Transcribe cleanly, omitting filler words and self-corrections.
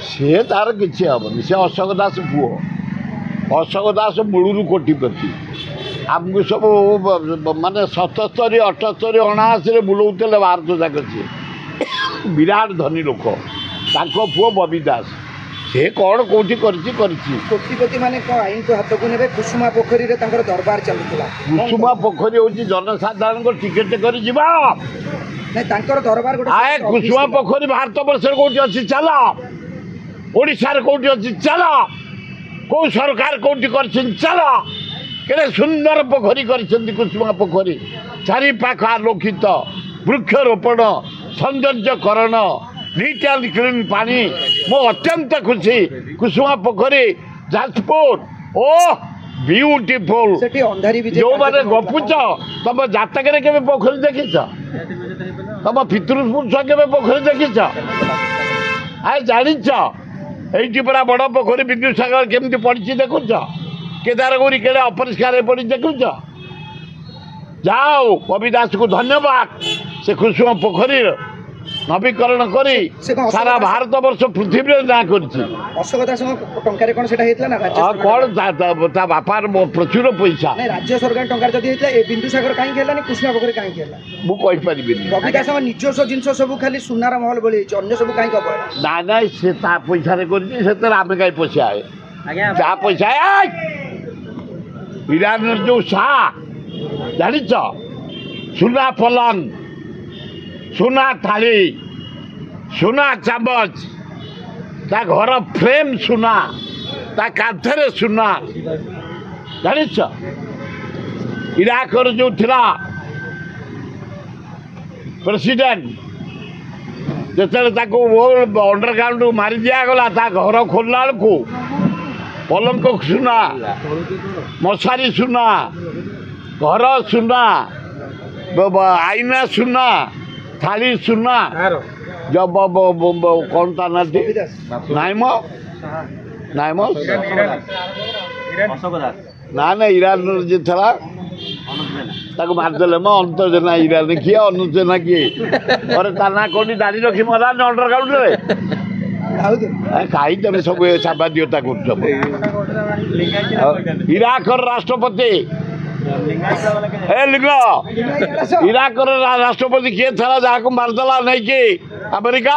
सी तार किसी हेनी से अशोक दास पुओ अशोक दास मूलू कोटिपति आमको सब माने 77 78 79 बुलाऊले भारत जाक सी विराट धनी लोक पुओ बबी दास से कौन कौटी कोटिपति माने आईन को हाथ को ने कुसुमा पोखरी रे दरबार चलुला कुसुमा पोखरी हूँ जनसाधारण को टिकेट कर दरबार आए कुसुमा पोखरी भारत वर्ष कौटी अच्छी चल ओडिशार कौटी अच्छी चल कौ सरकार कौटी कर चल के सुंदर पोखरी कर कुसुमा पोखरी चारि पाख आलोकित वृक्षरोपण सौंदर्यकरण नीट एंड क्लीन पानी मो अत्यंत खुशी कुसुमा पोखरी जाजपुर ओ ब्यूटीफुल जो मैंने गपुच तुम जातक के पोखरी देखीच तुम पितृपुरुष के पोखरी देखीच आए जाच ये पूरा बड़ पोखरी विद्युसागर केमती पड़ी देखुच केदारगौरी के अपरिष्कार पड़ी देखुच जाओ बबी दास को धन्यवाद से कुसुम पोखरी नवीकरण करी सारा भारत वर्ष पृथ्वी ना कर बापार प्रचुर पैसा राज्य सरकार टंकार बिंदुसागर कहीं कुसुमा पोखरी कहीं मुझे बबी दास निजस्व जिन सब खाली सुनार महल बोली अन्य सब कहीं ना ना से पैसा आम कहीं पैसा है जहाँ पैसा ईरान जो शाह जान सुना पलंग सुना थाली सुना चामच ता घर फ्रेम सुना ता कांथरे सुना जान इराकर जो थिला प्रेसिडेंट जिते अंडरग्राउंड मारी दिगला ता घर खोलला को पलंग सुना मशारी सुना घर सुना आईना सुना थाली सुना जब कौन ता ना नाइम ना ना ईरान जी था मारदे मो अंत जेना ईरान किए अनु जेना किए अरे ता कौन दाढ़ी रखी मरा अंडरग्राउंड कहीं तुम सब साम्बादिकता कर इराकर राष्ट्रपति लिंग इराकर राष्ट्रपति किए था जहाँ को मारदेला नहीं कि अमेरिका